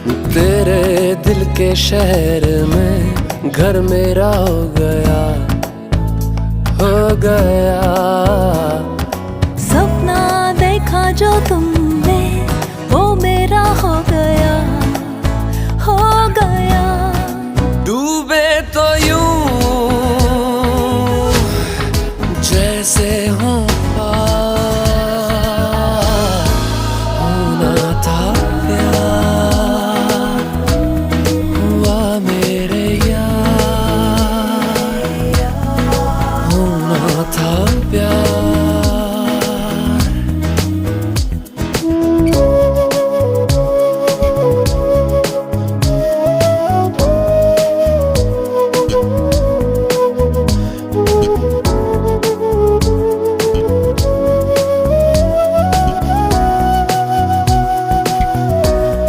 तेरे दिल के शहर में घर मेरा हो गया, हो गया। सपना देखा जो तुम